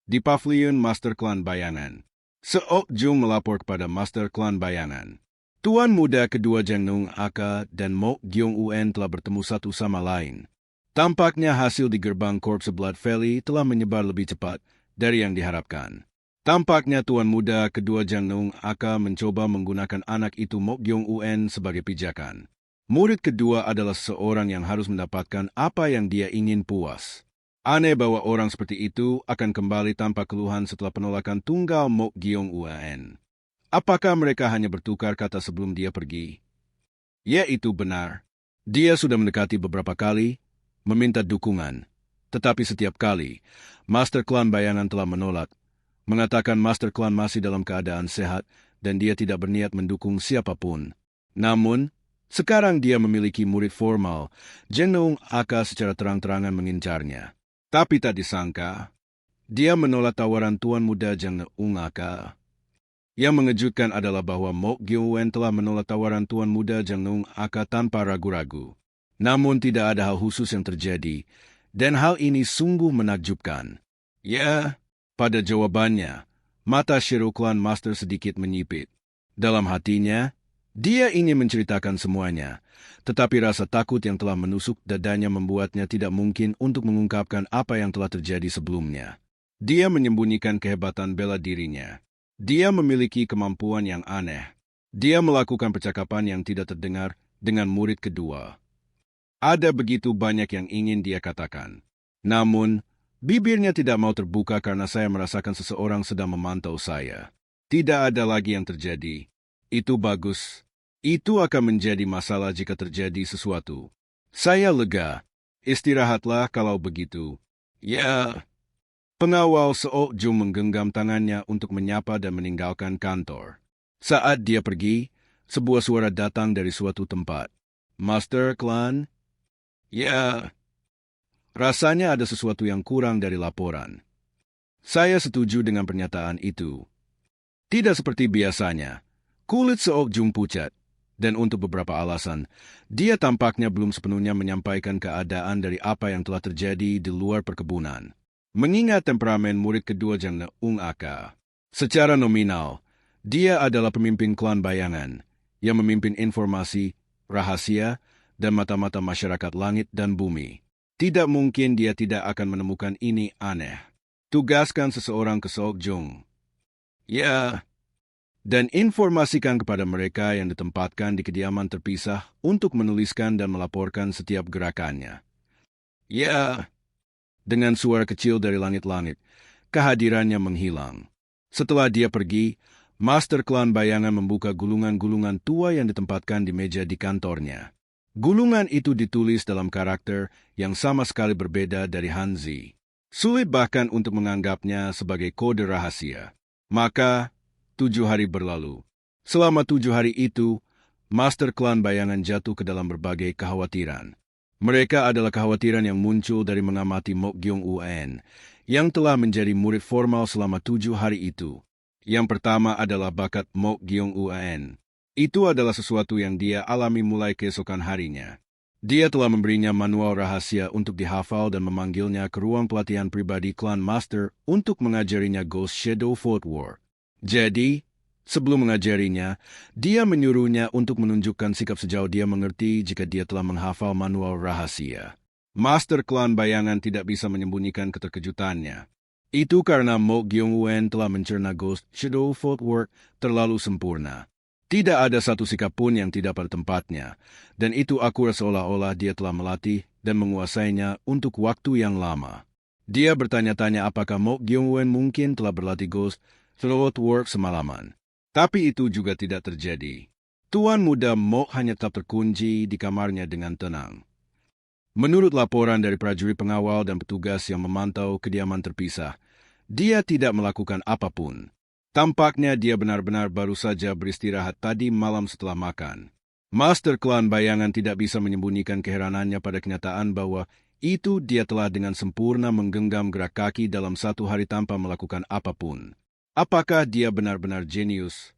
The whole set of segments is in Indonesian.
Di Pavilion Master Klan Bayangan. Seok Jung melapor kepada Master Klan Bayangan. Tuan muda kedua Jang Nung Aka dan Mok Gyong Un telah bertemu satu sama lain. Tampaknya hasil di gerbang Korpse Blood Valley telah menyebar lebih cepat dari yang diharapkan. Tampaknya tuan muda kedua Jang Nung Aka mencoba menggunakan anak itu Mok Gyong Un sebagai pijakan. Murid kedua adalah seseorang yang harus mendapatkan apa yang dia ingin puas. Aneh bahwa orang seperti itu akan kembali tanpa keluhan setelah penolakan tunggal Mok Gyong Un. Apakah mereka hanya bertukar kata sebelum dia pergi? Ya, itu benar. Dia sudah mendekati beberapa kali, meminta dukungan. Tetapi setiap kali, Master Klan Bayangan telah menolak, mengatakan Master Klan masih dalam keadaan sehat dan dia tidak berniat mendukung siapapun. Namun, sekarang dia memiliki murid formal, Jang Nung Aka secara terang-terangan mengincarnya. Tapi tak disangka, dia menolak tawaran tuan muda Jang Nung Aka. Yang mengejutkan adalah bahwa Mok Gyong Un telah menolak tawaran tuan muda Jang Nung Aka tanpa ragu-ragu. Namun tidak ada hal khusus yang terjadi, dan hal ini sungguh menakjubkan. Ya, pada jawabannya, mata Shiro Klan Master sedikit menyipit. Dalam hatinya, dia ingin menceritakan semuanya, tetapi rasa takut yang telah menusuk dadanya membuatnya tidak mungkin untuk mengungkapkan apa yang telah terjadi sebelumnya. Dia menyembunyikan kehebatan bela dirinya. Dia memiliki kemampuan yang aneh. Dia melakukan percakapan yang tidak terdengar dengan murid kedua. Ada begitu banyak yang ingin dia katakan. Namun, bibirnya tidak mau terbuka karena saya merasakan seseorang sedang memantau saya. Tidak ada lagi yang terjadi. Itu bagus. Itu akan menjadi masalah jika terjadi sesuatu. Saya lega. Istirahatlah kalau begitu. Ya. Pengawal Seok Jung menggenggam tangannya untuk menyapa dan meninggalkan kantor. Saat dia pergi, sebuah suara datang dari suatu tempat. Master Klan? Ya. Rasanya ada sesuatu yang kurang dari laporan. Saya setuju dengan pernyataan itu. Tidak seperti biasanya. Kulit Seok Jung pucat. Dan untuk beberapa alasan, dia tampaknya belum sepenuhnya menyampaikan keadaan dari apa yang telah terjadi di luar perkebunan. Mengingat temperamen murid kedua Jang Nung Aka, secara nominal, dia adalah pemimpin klan bayangan yang memimpin informasi, rahasia, dan mata-mata masyarakat langit dan bumi. Tidak mungkin dia tidak akan menemukan ini aneh. Tugaskan seseorang ke Seok Jung. Ya, dan informasikan kepada mereka yang ditempatkan di kediaman terpisah untuk menuliskan dan melaporkan setiap gerakannya. Ya. Dengan suara kecil dari langit-langit, kehadirannya menghilang. Setelah dia pergi, Master Klan Bayangan membuka gulungan-gulungan tua yang ditempatkan di meja di kantornya. Gulungan itu ditulis dalam karakter yang sama sekali berbeda dari Hanzi. Sulit bahkan untuk menganggapnya sebagai kode rahasia. Maka, 7 hari berlalu. Selama 7 hari itu, Master Klan Bayangan jatuh ke dalam berbagai kekhawatiran. Mereka adalah kekhawatiran yang muncul dari mengamati Mok Gyong Un, yang telah menjadi murid formal selama 7 hari itu. Yang pertama adalah bakat Mok Gyong Un. Itu adalah sesuatu yang dia alami mulai keesokan harinya. Dia telah memberinya manual rahasia untuk dihafal dan memanggilnya ke ruang pelatihan pribadi Clan Master untuk mengajarinya Ghost Shadow Footwork. Jadi, sebelum mengajarinya, dia menyuruhnya untuk menunjukkan sikap sejauh dia mengerti jika dia telah menghafal manual rahasia. Master Klan Bayangan tidak bisa menyembunyikan keterkejutannya. Itu karena Mok Gyong Un telah mencerna Ghost Shadow Footwork terlalu sempurna. Tidak ada satu sikap pun yang tidak pada tempatnya, dan itu akurat seolah-olah dia telah melatih dan menguasainya untuk waktu yang lama. Dia bertanya-tanya apakah Mok Gyong Un mungkin telah berlatih Ghost Shadow Footwork semalaman. Tapi itu juga tidak terjadi. Tuan muda Mok hanya tetap terkunci di kamarnya dengan tenang. Menurut laporan dari prajurit pengawal dan petugas yang memantau kediaman terpisah, dia tidak melakukan apapun. Tampaknya dia benar-benar baru saja beristirahat tadi malam setelah makan. Master Klan Bayangan tidak bisa menyembunyikan keheranannya pada kenyataan bahwa itu dia telah dengan sempurna menggenggam gerak kaki dalam 1 hari tanpa melakukan apapun. Apakah dia benar-benar jenius?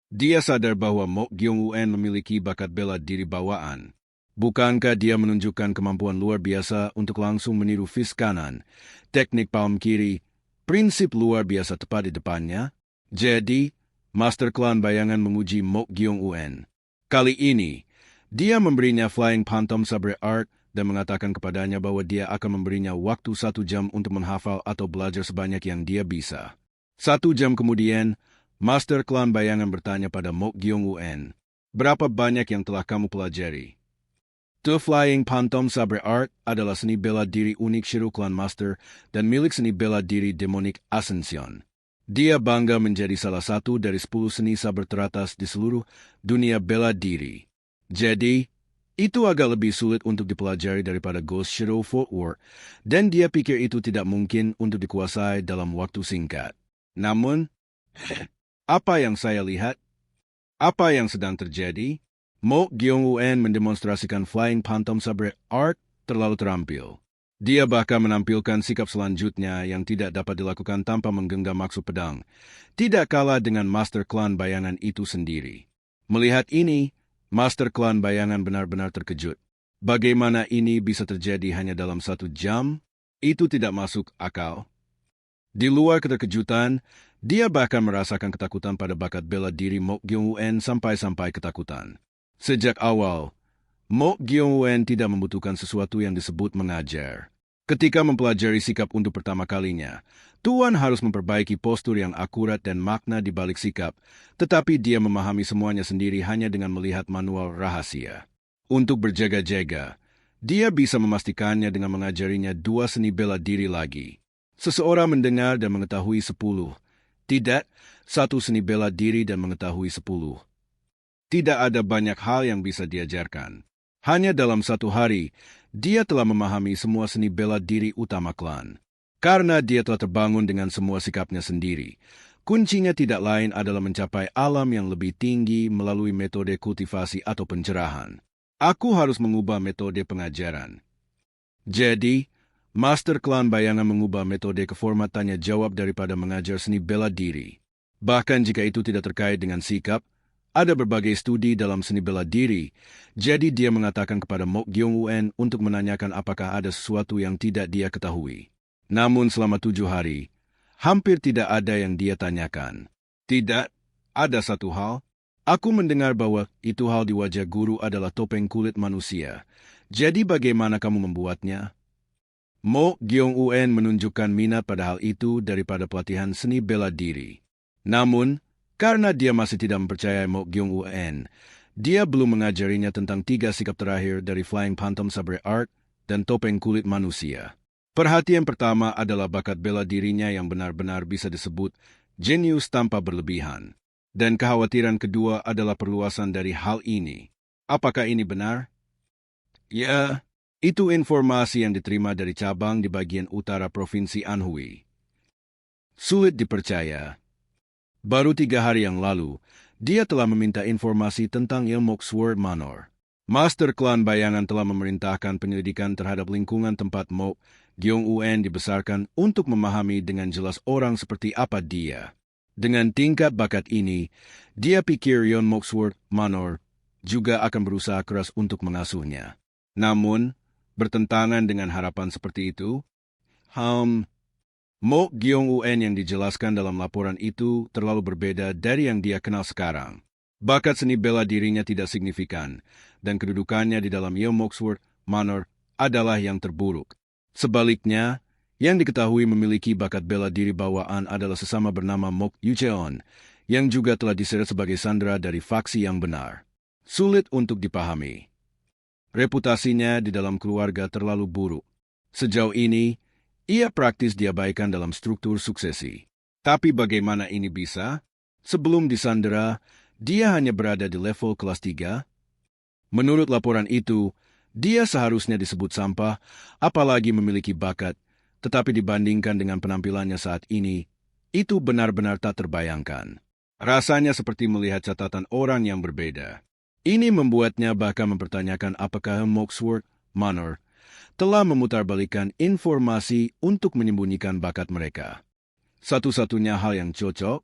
Dia sadar bahwa Mok Gyong Un memiliki bakat bela diri bawaan. Bukankah dia menunjukkan kemampuan luar biasa untuk langsung meniru fist kanan, teknik palm kiri, Prinsip luar biasa tepat di depannya. Jadi, Master Klan Bayangan memuji Mok Gyong-un. Kali ini, dia memberinya Flying Phantom Sabre Art dan mengatakan kepadanya bahwa dia akan memberinya waktu 1 jam untuk menghafal atau belajar sebanyak yang dia bisa. 1 jam kemudian, Master Klan Bayangan bertanya pada Mok Gyong-un, "Berapa banyak yang telah kamu pelajari?" The Flying Phantom Sabre Art adalah seni bela diri unik Shiru Clan Master dan milik seni bela diri Demonic Ascension. Dia bangga menjadi salah satu dari 10 seni saber teratas di seluruh dunia bela diri. Jadi, itu agak lebih sulit untuk dipelajari daripada Ghost Shiru Footwork, dan dia pikir itu tidak mungkin untuk dikuasai dalam waktu singkat. Namun, apa yang saya lihat? Apa yang sedang terjadi? Mok Gyong-un mendemonstrasikan Flying Phantom Sabre Art terlalu terampil. Dia bahkan menampilkan sikap selanjutnya yang tidak dapat dilakukan tanpa menggenggam maksud pedang, tidak kalah dengan Master Klan Bayangan itu sendiri. Melihat ini, Master Klan Bayangan benar-benar terkejut. Bagaimana ini bisa terjadi hanya dalam 1 jam? Itu tidak masuk akal. Di luar keterkejutan, dia bahkan merasakan ketakutan pada bakat bela diri Mok Gyong-un sampai ketakutan. Sejak awal, Mok Gyong-un tidak membutuhkan sesuatu yang disebut mengajar. Ketika mempelajari sikap untuk pertama kalinya, Tuan harus memperbaiki postur yang akurat dan makna di balik sikap, tetapi dia memahami semuanya sendiri hanya dengan melihat manual rahasia. Untuk berjaga-jaga, dia bisa memastikannya dengan mengajarinya 2 seni bela diri lagi. Seseorang mendengar dan mengetahui 10. Tidak, 1 seni bela diri dan mengetahui 10. Tidak ada banyak hal yang bisa diajarkan. Hanya dalam 1 hari, dia telah memahami semua seni bela diri utama klan. Karena dia telah terbangun dengan semua sikapnya sendiri, kuncinya tidak lain adalah mencapai alam yang lebih tinggi melalui metode kultivasi atau pencerahan. Aku harus mengubah metode pengajaran. Jadi, Master Klan Bayangan mengubah metode keformatannya jawab daripada mengajar seni bela diri. Bahkan jika itu tidak terkait dengan sikap, ada berbagai studi dalam seni bela diri, jadi dia mengatakan kepada Mok Gyong-un untuk menanyakan apakah ada sesuatu yang tidak dia ketahui. Namun selama 7 hari, hampir tidak ada yang dia tanyakan. Tidak, ada satu hal. Aku mendengar bahwa itu hal di wajah guru adalah topeng kulit manusia. Jadi bagaimana kamu membuatnya? Mok Gyong-un menunjukkan minat pada hal itu daripada pelatihan seni bela diri. Namun, karena dia masih tidak mempercayai Mok Gyong-un, dia belum mengajarinya tentang 3 sikap terakhir dari Flying Phantom Sabre Art dan topeng kulit manusia. Perhatian pertama adalah bakat bela dirinya yang benar-benar bisa disebut jenius tanpa berlebihan. Dan kekhawatiran kedua adalah perluasan dari hal ini. Apakah ini benar? Ya, itu informasi yang diterima dari cabang di bagian utara Provinsi Anhui. Sulit dipercaya. Baru 3 hari yang lalu, dia telah meminta informasi tentang ilmu Sword Manor. Master Klan Bayangan telah memerintahkan penyelidikan terhadap lingkungan tempat Mok Gyong-un dibesarkan untuk memahami dengan jelas orang seperti apa dia. Dengan tingkat bakat ini, dia pikir Yon Mok Sword Manor juga akan berusaha keras untuk mengasuhnya. Namun, bertentangan dengan harapan seperti itu, Mok Gyong-un yang dijelaskan dalam laporan itu terlalu berbeda dari yang dia kenal sekarang. Bakat seni bela dirinya tidak signifikan, dan kedudukannya di dalam Yon Mok Sword Manor adalah yang terburuk. Sebaliknya, yang diketahui memiliki bakat bela diri bawaan adalah sesama bernama Mok Yucheon, yang juga telah diseret sebagai sandera dari faksi yang benar. Sulit untuk dipahami. Reputasinya di dalam keluarga terlalu buruk. Sejauh ini, ia praktis diabaikan dalam struktur suksesi. Tapi bagaimana ini bisa? Sebelum disandera, dia hanya berada di level kelas 3. Menurut laporan itu, dia seharusnya disebut sampah, apalagi memiliki bakat, tetapi dibandingkan dengan penampilannya saat ini, itu benar-benar tak terbayangkan. Rasanya seperti melihat catatan orang yang berbeda. Ini membuatnya bahkan mempertanyakan apakah Mok Sword Manor telah memutarbalikan informasi untuk menyembunyikan bakat mereka. Satu-satunya hal yang cocok,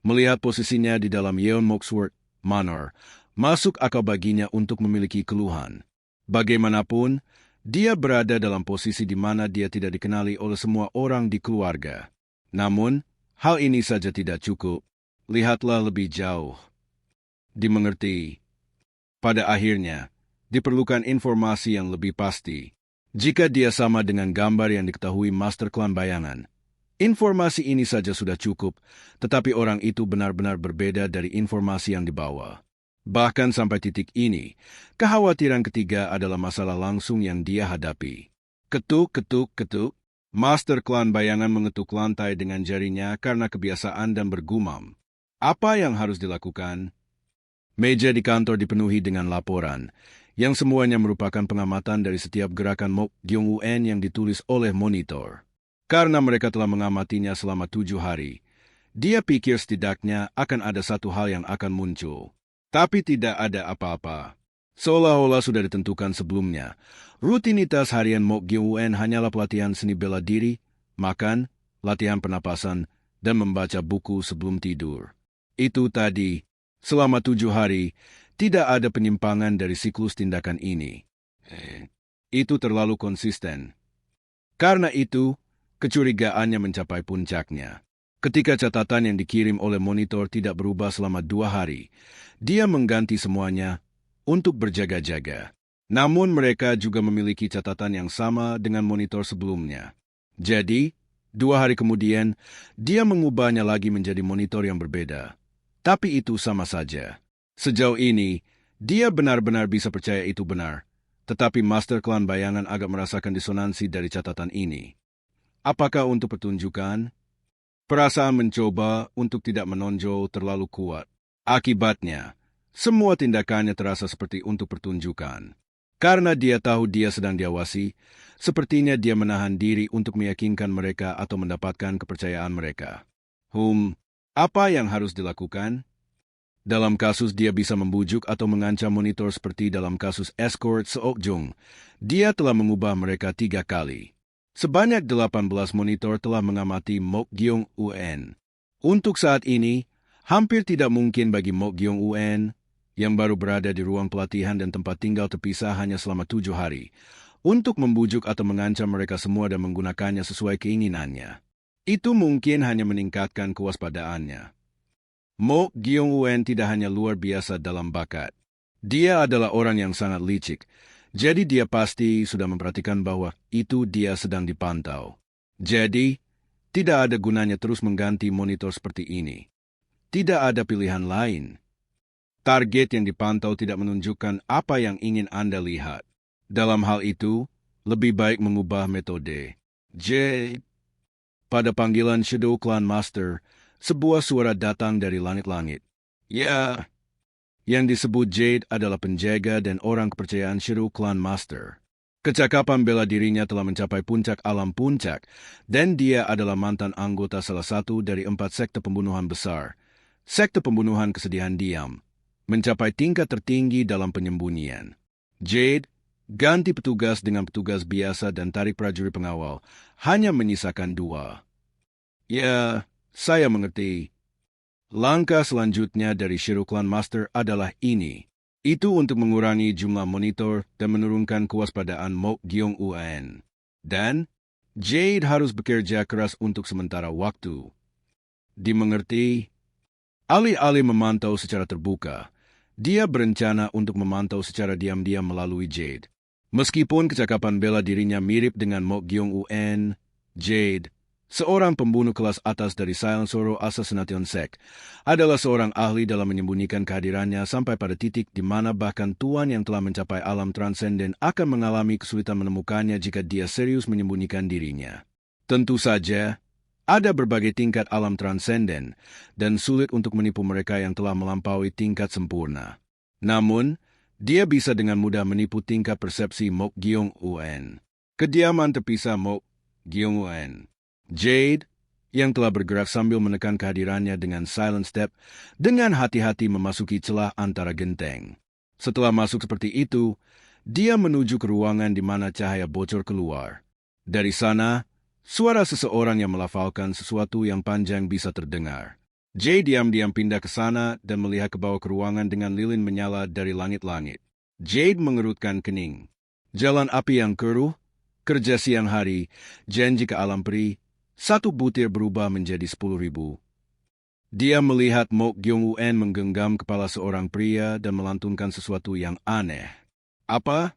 melihat posisinya di dalam Yon Mok Sword Manor, masuk akal baginya untuk memiliki keluhan. Bagaimanapun, dia berada dalam posisi di mana dia tidak dikenali oleh semua orang di keluarga. Namun, hal ini saja tidak cukup. Lihatlah lebih jauh. Dimengerti. Pada akhirnya, diperlukan informasi yang lebih pasti. Jika dia sama dengan gambar yang diketahui Master Klan Bayangan, informasi ini saja sudah cukup, tetapi orang itu benar-benar berbeda dari informasi yang dibawa. Bahkan sampai titik ini, kekhawatiran ketiga adalah masalah langsung yang dia hadapi. Ketuk, ketuk, ketuk. Master Klan Bayangan mengetuk lantai dengan jarinya karena kebiasaan dan bergumam. Apa yang harus dilakukan? Meja di kantor dipenuhi dengan laporan, yang semuanya merupakan pengamatan dari setiap gerakan Mok Gyong-un yang ditulis oleh monitor. Karena mereka telah mengamatinya selama 7 hari, dia pikir setidaknya akan ada satu hal yang akan muncul. Tapi tidak ada apa-apa. Seolah-olah sudah ditentukan sebelumnya. Rutinitas harian Mok Gyong-un hanyalah pelatihan seni bela diri, makan, latihan pernapasan, dan membaca buku sebelum tidur. Itu tadi, selama 7 hari, tidak ada penyimpangan dari siklus tindakan ini. Itu terlalu konsisten. Karena itu, kecurigaannya mencapai puncaknya. Ketika catatan yang dikirim oleh monitor tidak berubah selama 2 hari, dia mengganti semuanya untuk berjaga-jaga. Namun mereka juga memiliki catatan yang sama dengan monitor sebelumnya. Jadi, 2 hari kemudian, dia mengubahnya lagi menjadi monitor yang berbeda. Tapi itu sama saja. Sejauh ini, dia benar-benar bisa percaya itu benar. Tetapi Master Klan Bayangan agak merasakan disonansi dari catatan ini. Apakah untuk pertunjukan? Perasaan mencoba untuk tidak menonjol terlalu kuat. Akibatnya, semua tindakannya terasa seperti untuk pertunjukan. Karena dia tahu dia sedang diawasi, sepertinya dia menahan diri untuk meyakinkan mereka atau mendapatkan kepercayaan mereka. Apa yang harus dilakukan? Dalam kasus dia bisa membujuk atau mengancam monitor seperti dalam kasus escort Seokjung, dia telah mengubah mereka 3 kali. Sebanyak 18 monitor telah mengamati Mok Gyong-un. Untuk saat ini, hampir tidak mungkin bagi Mok Gyong-un, yang baru berada di ruang pelatihan dan tempat tinggal terpisah hanya selama 7 hari, untuk membujuk atau mengancam mereka semua dan menggunakannya sesuai keinginannya. Itu mungkin hanya meningkatkan kewaspadaannya. Mok Gyong-un tidak hanya luar biasa dalam bakat. Dia adalah orang yang sangat licik. Jadi dia pasti sudah memperhatikan bahwa itu dia sedang dipantau. Jadi, tidak ada gunanya terus mengganti monitor seperti ini. Tidak ada pilihan lain. Target yang dipantau tidak menunjukkan apa yang ingin Anda lihat. Dalam hal itu, lebih baik mengubah metode. Pada panggilan Shadow Clan Master, sebuah suara datang dari langit-langit. Ya. Yang disebut Jade adalah penjaga dan orang kepercayaan Shadow Clan Master. Kecakapan bela dirinya telah mencapai puncak alam puncak, dan dia adalah mantan anggota salah satu dari 4 sekte pembunuhan besar. Sekte pembunuhan kesedihan diam, mencapai tingkat tertinggi dalam penyembunyian. Jade, ganti petugas dengan petugas biasa dan tarik prajurit pengawal, hanya menyisakan 2. Ya, saya mengerti. Langkah selanjutnya dari Shadow Clan Master adalah ini. Itu untuk mengurangi jumlah monitor dan menurunkan kewaspadaan Mok Gyong-un. Dan, Jade harus bekerja keras untuk sementara waktu. Dimengerti? Alih-alih memantau secara terbuka, dia berencana untuk memantau secara diam-diam melalui Jade. Meskipun kecakapan bela dirinya mirip dengan Mok Gyong-un, Jade, seorang pembunuh kelas atas dari Silent Sorrow Assassination Sect, adalah seorang ahli dalam menyembunyikan kehadirannya sampai pada titik di mana bahkan tuan yang telah mencapai alam transenden akan mengalami kesulitan menemukannya jika dia serius menyembunyikan dirinya. Tentu saja, ada berbagai tingkat alam transenden, dan sulit untuk menipu mereka yang telah melampaui tingkat sempurna. Namun, dia bisa dengan mudah menipu tingkat persepsi Mok Gyong-un. Kediaman terpisah Mok Gyong-un. Jade, yang telah bergerak sambil menekan kehadirannya dengan silent step, dengan hati-hati memasuki celah antara genteng. Setelah masuk seperti itu, dia menuju ke ruangan di mana cahaya bocor keluar. Dari sana, suara seseorang yang melafalkan sesuatu yang panjang bisa terdengar. Jade diam-diam pindah ke sana dan melihat ke bawah ke ruangan dengan lilin menyala dari langit-langit. Jade mengerutkan kening. Jalan api yang keruh, kerja siang hari, janji ke alam peri, 1 butir berubah menjadi 10.000. Dia melihat Mok Gyong-un menggenggam kepala seorang pria dan melantunkan sesuatu yang aneh. Apa?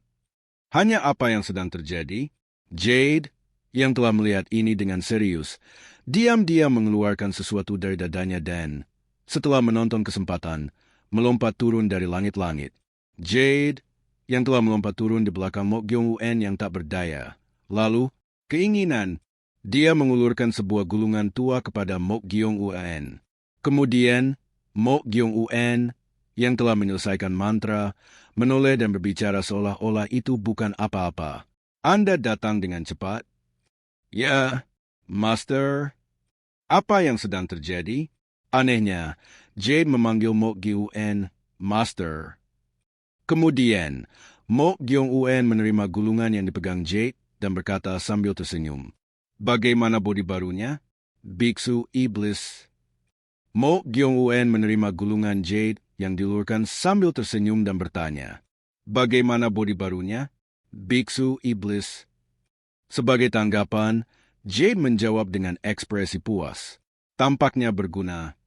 Hanya apa yang sedang terjadi? Jade, yang telah melihat ini dengan serius, diam-diam mengeluarkan sesuatu dari dadanya dan, setelah menonton kesempatan, melompat turun dari langit-langit. Jade, yang telah melompat turun di belakang Mok Gyong-un yang tak berdaya. Lalu, keinginan, dia mengulurkan sebuah gulungan tua kepada Mok Gyong-un. Kemudian, Mok Gyong-un, yang telah menyelesaikan mantra, menoleh dan berbicara seolah-olah itu bukan apa-apa. Anda datang dengan cepat? Ya, Master. Apa yang sedang terjadi? Anehnya, Jade memanggil Mok Gyong-un Master. Kemudian, Mok Gyong-un menerima gulungan yang dipegang Jade dan berkata sambil tersenyum. Bagaimana bodi barunya? Biksu Iblis. Mok Gyong-un menerima gulungan Jade yang diulurkan sambil tersenyum dan bertanya, bagaimana bodi barunya? Biksu Iblis. Sebagai tanggapan, Jade menjawab dengan ekspresi puas. Tampaknya berguna.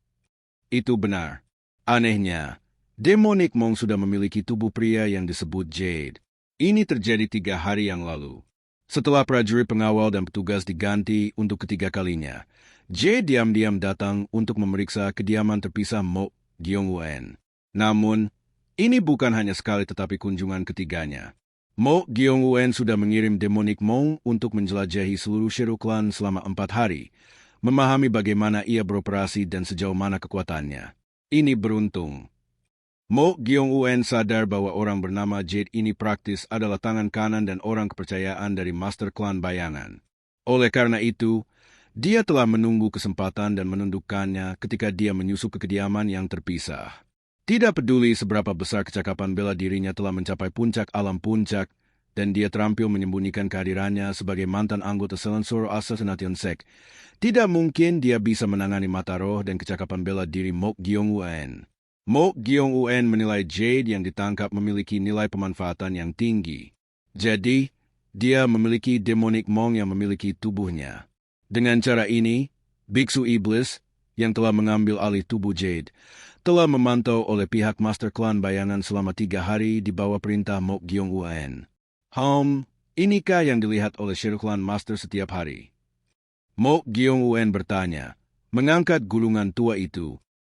Itu benar. Anehnya, Demonic Monk sudah memiliki tubuh pria yang disebut Jade. Ini terjadi 3 hari yang lalu. Setelah prajurit pengawal dan petugas diganti untuk ketiga kalinya, Jade diam-diam datang untuk memeriksa kediaman terpisah Mok Gyong-un. Namun, ini bukan hanya sekali tetapi kunjungan ketiganya. Mok Gyong-un sudah mengirim Demonic Monk untuk menjelajahi seluruh Shiro Clan selama 4 hari, memahami bagaimana ia beroperasi dan sejauh mana kekuatannya. Ini beruntung. Mok Gyong-un sadar bahwa orang bernama Jade ini praktis adalah tangan kanan dan orang kepercayaan dari Master Klan Bayangan. Oleh karena itu, dia telah menunggu kesempatan dan menundukkannya ketika dia menyusup ke kediaman yang terpisah. Tidak peduli seberapa besar kecakapan bela dirinya telah mencapai puncak alam puncak, dan dia terampil menyembunyikan kehadirannya sebagai mantan anggota Selensor Assassination Sect, tidak mungkin dia bisa menangani mata roh dan kecakapan bela diri Mok Gyong-un. Mok Gyong-un menilai Jade yang ditangkap memiliki nilai pemanfaatan yang tinggi. Jadi, dia memiliki Demonic Monk yang memiliki tubuhnya. Dengan cara ini, Biksu Iblis, yang telah mengambil alih tubuh Jade, telah memantau oleh pihak Master Klan Bayangan selama 3 hari di bawah perintah Mok Gyong-un. Inikah yang dilihat oleh Shiro Clan Master setiap hari? Mok Gyong-un bertanya, mengangkat gulungan tua itu,